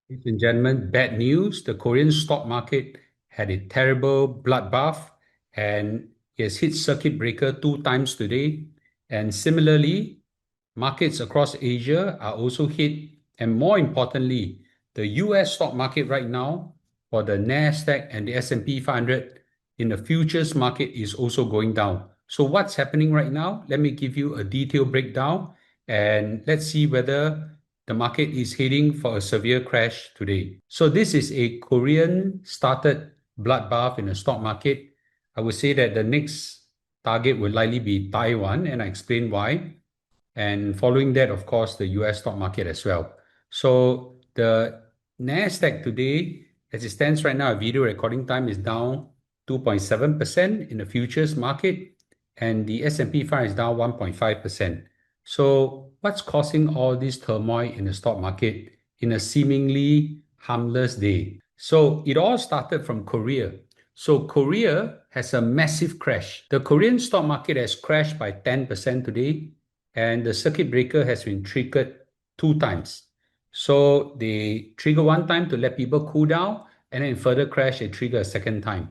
Ladies and gentlemen, bad news. The Korean stock market had a terrible bloodbath and it has hit circuit breaker 2 times today. And similarly, markets across Asia are also hit. And more importantly, the US stock market right now for the Nasdaq and the S&P 500 in the futures market is also going down. So what's happening right now? Let me give you a detailed breakdown and let's see whether the market is heading for a severe crash today. So this is a Korean started bloodbath in the stock market. I would say that the next target will likely be Taiwan, and I explain why. And following that, of course, the US stock market as well. So the Nasdaq today, as it stands right now, video recording time is down 2.7% in the futures market, and the S&P 500 is down 1.5%. So what's causing all this turmoil in the stock market in a seemingly harmless day? So it all started from Korea. So Korea has a massive crash. The Korean stock market has crashed by 10% today, and the circuit breaker has been triggered 2 times. So they trigger one time to let people cool down, and then further crash, they trigger a second time.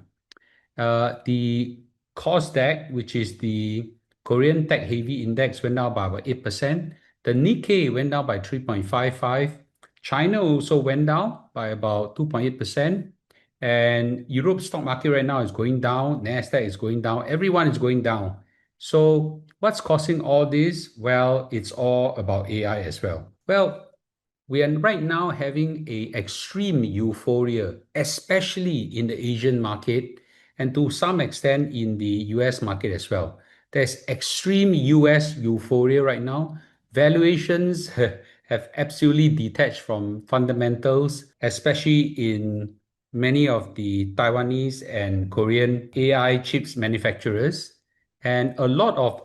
The Nasdaq, which is the Korean tech heavy index, went down by about 8%. The Nikkei went down by 3.55. China also went down by about 2.8%. And Europe stock market right now is going down. Nasdaq is going down. Everyone is going down. So what's causing all this? Well, it's all about AI as well. Well, we are right now having a extreme euphoria, especially in the Asian market and to some extent in the US market as well. There's extreme US euphoria right now. Valuations have absolutely detached from fundamentals, especially in many of the Taiwanese and Korean AI chips manufacturers. And a lot of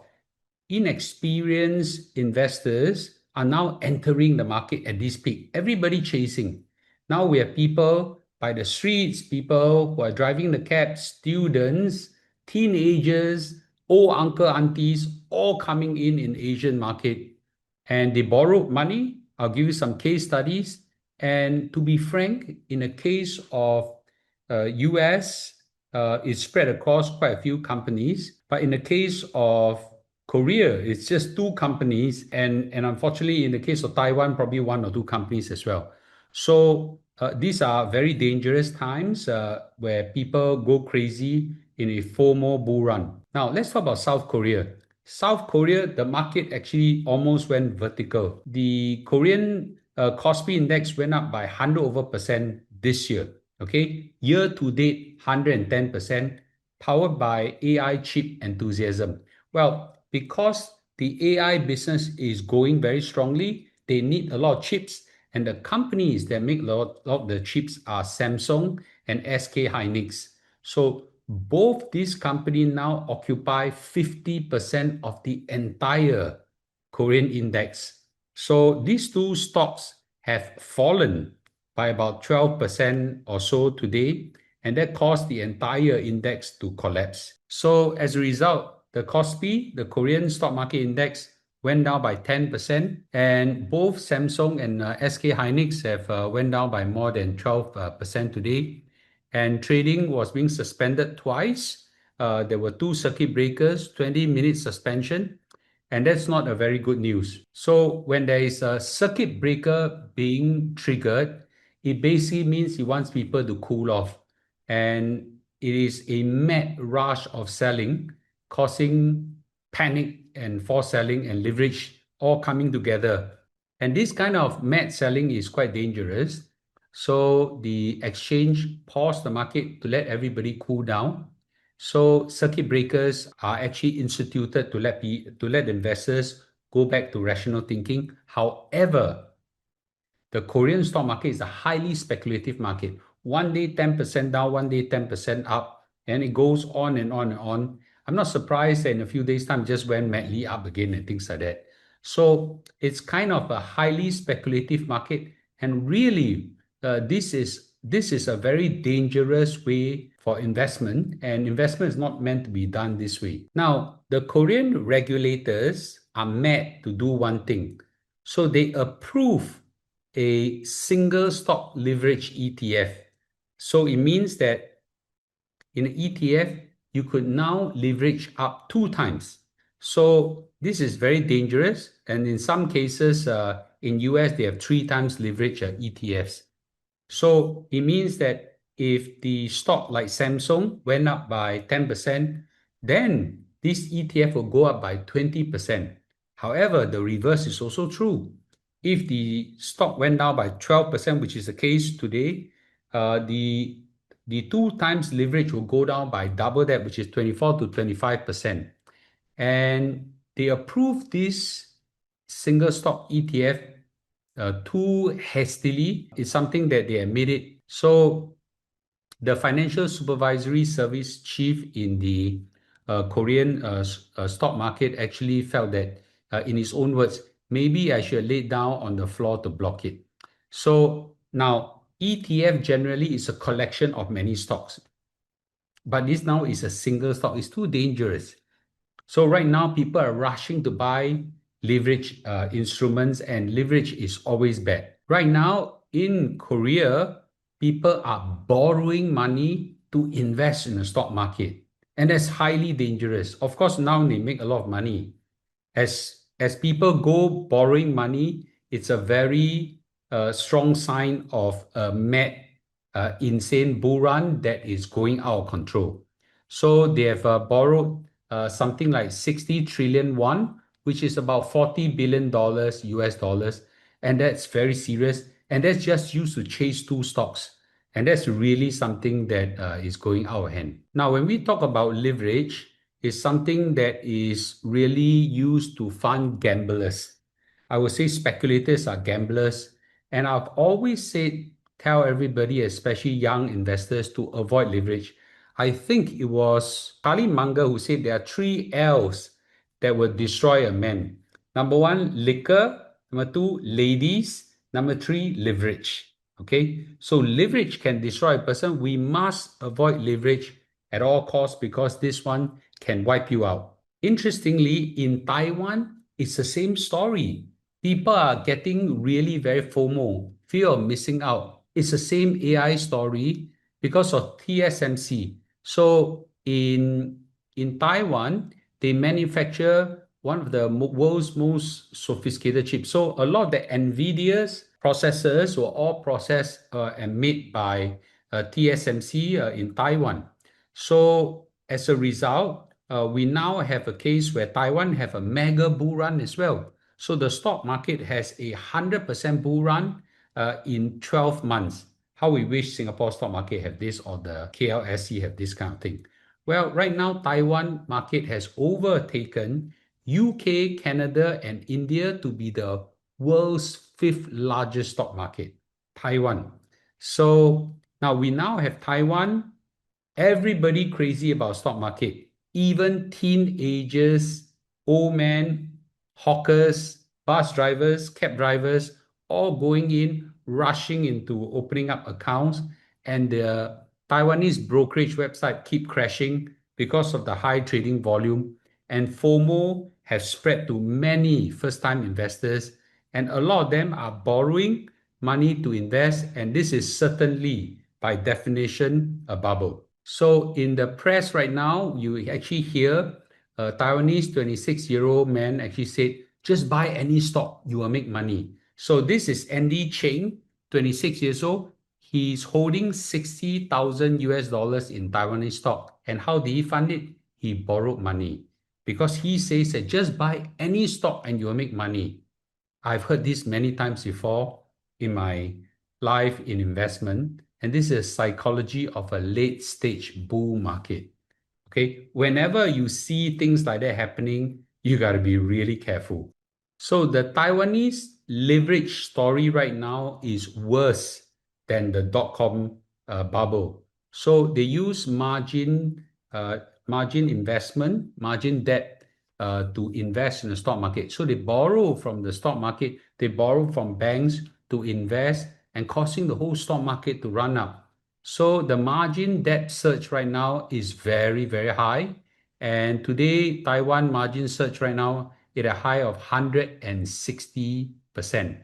inexperienced investors are now entering the market at this peak. Everybody chasing. Now we have people by the streets, people who are driving the cabs, students, teenagers, old uncle, aunties, all coming in Asian market. And they borrowed money. I'll give you some case studies. And to be frank, in the case of US, it's spread across quite a few companies. But in the case of Korea, it's just 2 companies. And unfortunately, in the case of Taiwan, probably 1 or 2 companies as well. So these are very dangerous times where people go crazy in a FOMO bull run. Now, let's talk about South Korea. South Korea, the market actually almost went vertical. The Korean Kospi index went up by 100% this year. Okay, year to date, 110%, powered by AI chip enthusiasm. Well, because the AI business is going very strongly, they need a lot of chips, and the companies that make a lot of the chips are Samsung and SK Hynix. So both these companies now occupy 50% of the entire Korean index. So these two stocks have fallen by about 12% or so today, and that caused the entire index to collapse. So as a result, the Kospi, the Korean stock market index, went down by 10%, and both Samsung and SK Hynix have went down by more than 12% today. And trading was being suspended twice. There were 2 circuit breakers, 20-minute suspension, and that's not a very good news. So when there is a circuit breaker being triggered, it basically means he wants people to cool off. And it is a mad rush of selling, causing panic and forced selling and leverage all coming together. And this kind of mad selling is quite dangerous. So the exchange paused the market to let everybody cool down. So circuit breakers are actually instituted to let investors go back to rational thinking. However, the Korean stock market is a highly speculative market. One day 10% down, one day 10% up, and it goes on and on and on. I'm not surprised that in a few days' time just went madly up again and things like that. So it's kind of a highly speculative market, and really, this is a very dangerous way for investment, and investment is not meant to be done this way. Now, the Korean regulators are mad to do one thing. So they approve a single stock leverage ETF. So it means that in an ETF, you could now leverage up 2 times. So this is very dangerous. And in some cases, in US, they have 3 times leverage ETFs. So it means that if the stock like Samsung went up by 10%, then this ETF will go up by 20%. However, the reverse is also true. If the stock went down by 12%, which is the case today, the 2 times leverage will go down by double that, which is 24 to 25%. And they approved this single stock ETF too hastily. It's something that they admitted. So the financial supervisory service chief in the Korean stock market actually felt that, in his own words, maybe I should lay down on the floor to block it. So now ETF generally is a collection of many stocks, but this now is a single stock. It's too dangerous. So right now, people are rushing to buy leverage instruments, and leverage is always bad. Right now, in Korea, people are borrowing money to invest in the stock market, and that's highly dangerous. Of course, now they make a lot of money. As people go borrowing money, it's a very strong sign of a mad, insane bull run that is going out of control. So they have borrowed something like 60 trillion won, which is about $40 billion US dollars. And that's very serious. And that's just used to chase 2 stocks. And that's really something that is going out of hand. Now, when we talk about leverage, it's something that is really used to fund gamblers. I would say speculators are gamblers. And I've always said, tell everybody, especially young investors, to avoid leverage. I think it was Charlie Munger who said there are 3 L's that will destroy a man. Number 1, liquor. Number 2, ladies. Number 3, leverage. Okay, so leverage can destroy a person. We must avoid leverage at all costs because this one can wipe you out. Interestingly, in Taiwan, it's the same story. People are getting really very FOMO, fear of missing out. It's the same AI story because of TSMC. So in Taiwan, they manufacture one of the world's most sophisticated chips. So a lot of the NVIDIA's processors were all processed and made by TSMC in Taiwan. So as a result, we now have a case where Taiwan have a mega bull run as well. So the stock market has a 100% bull run in 12 months. How we wish Singapore stock market have this, or the KLSE have this kind of thing. Well, right now, Taiwan market has overtaken UK, Canada, and India to be the world's 5th largest stock market, Taiwan. So now we now have Taiwan, everybody crazy about stock market, even teenagers, old men, hawkers, bus drivers, cab drivers, all going in, rushing into opening up accounts, and the Taiwanese brokerage website keep crashing because of the high trading volume, and FOMO has spread to many first-time investors, and a lot of them are borrowing money to invest, and this is certainly, by definition, a bubble. So in the press right now, you actually hear a Taiwanese 26-year-old man actually said, just buy any stock, you will make money. So this is Andy Cheng, 26 years old. He's holding 60,000 US dollars in Taiwanese stock. And how did he fund it? He borrowed money because he says that just buy any stock and you will make money. I've heard this many times before in my life in investment. And this is psychology of a late stage bull market. Okay, whenever you see things like that happening, you got to be really careful. So the Taiwanese leverage story right now is worse than the dot-com bubble. So they use margin investment, margin debt to invest in the stock market. So they borrow from the stock market, they borrow from banks to invest, and causing the whole stock market to run up. So the margin debt surge right now is very, very high. And today, Taiwan margin surge right now at a high of 160%.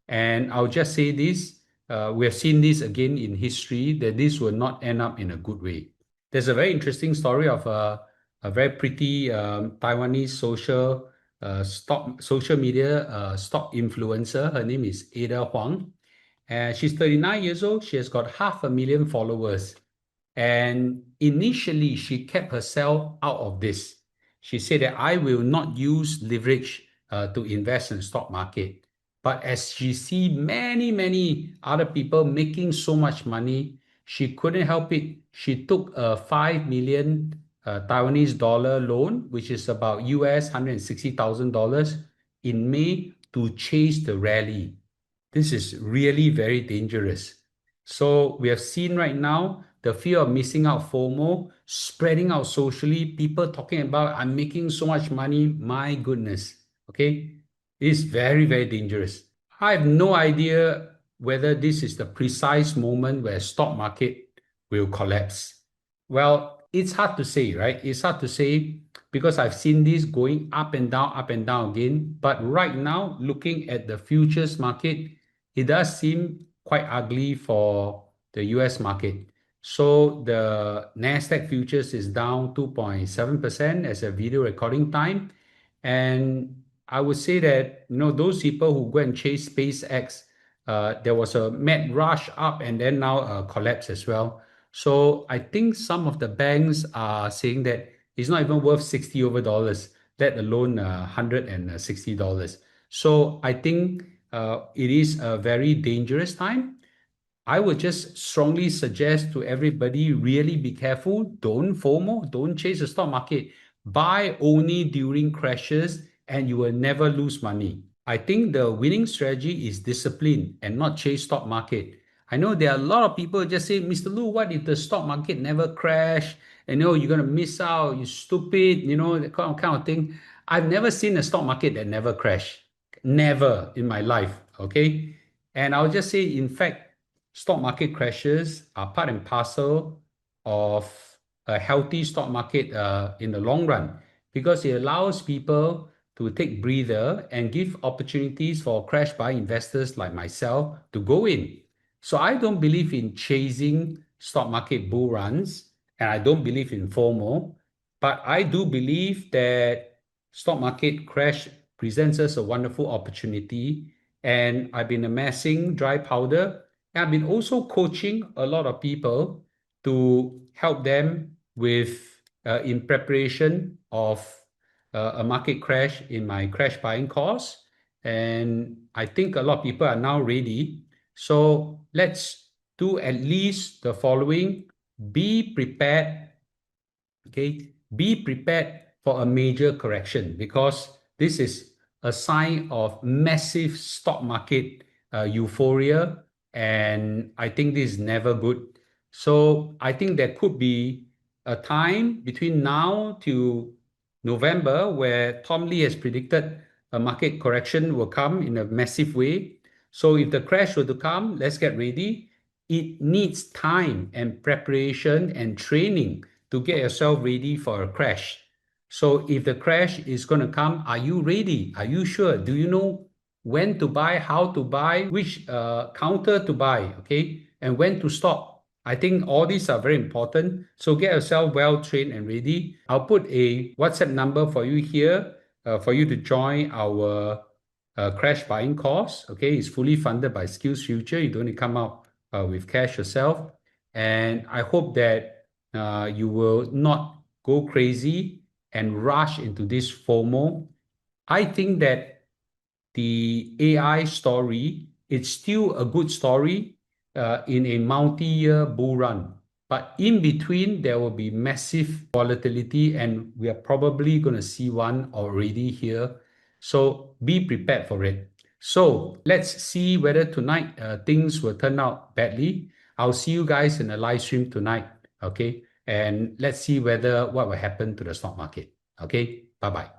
And I'll just say this, we have seen this again in history, that this will not end up in a good way. There's a very interesting story of a very pretty Taiwanese social media stock influencer. Her name is Ada Huang. And she's 39 years old. She has got 500,000 followers. And initially, she kept herself out of this. She said that I will not use leverage to invest in the stock market. But as she see many, many other people making so much money, she couldn't help it. She took a 5 million Taiwanese dollar loan, which is about US $160,000 in May to chase the rally. This is really very dangerous. So we have seen right now the fear of missing out, FOMO, spreading out socially, people talking about, I'm making so much money. My goodness. Okay. It's very, very dangerous. I have no idea whether this is the precise moment where stock market will collapse. Well, it's hard to say, right? It's hard to say because I've seen this going up and down again. But right now, looking at the futures market, it does seem quite ugly for the US market. So the Nasdaq futures is down 2.7% as a video recording time. And I would say that, those people who go and chase SpaceX, there was a mad rush up and then now a collapse as well. So I think some of the banks are saying that it's not even worth 60 over dollars, let alone $160. So I think it is a very dangerous time. I would just strongly suggest to everybody, really be careful. Don't FOMO, don't chase the stock market. Buy only during crashes and you will never lose money. I think the winning strategy is discipline and not chase stock market. I know there are a lot of people just say, Mr. Lu, what if the stock market never crash? And you're going to miss out, you stupid, that kind of thing. I've never seen a stock market that never crash. Never in my life, okay? And I'll just say, in fact, stock market crashes are part and parcel of a healthy stock market in the long run because it allows people to take breather and give opportunities for crash buy investors like myself to go in. So I don't believe in chasing stock market bull runs and I don't believe in FOMO, but I do believe that stock market crash presents us a wonderful opportunity. And I've been amassing dry powder. And I've been also coaching a lot of people to help them with in preparation of a market crash in my crash buying course. And I think a lot of people are now ready. So let's do at least the following. Be prepared. Okay, be prepared for a major correction because this is a sign of massive stock market euphoria, and I think this is never good. So I think there could be a time between now to November where Tom Lee has predicted a market correction will come in a massive way. So if the crash were to come, let's get ready. It needs time and preparation and training to get yourself ready for a crash. So if the crash is going to come, are you ready? Are you sure? Do you know when to buy, how to buy, which counter to buy, okay? And when to stop? I think all these are very important. So get yourself well trained and ready. I'll put a WhatsApp number for you here for you to join our crash buying course. Okay, it's fully funded by Skills Future. You don't need to come out with cash yourself. And I hope that you will not go crazy and rush into this FOMO. I think that the AI story, it's still a good story in a multi-year bull run. But in between, there will be massive volatility, and we are probably going to see one already here. So be prepared for it. So let's see whether tonight things will turn out badly. I'll see you guys in the live stream tonight. Okay. And let's see what will happen to the stock market. Okay. Bye-bye.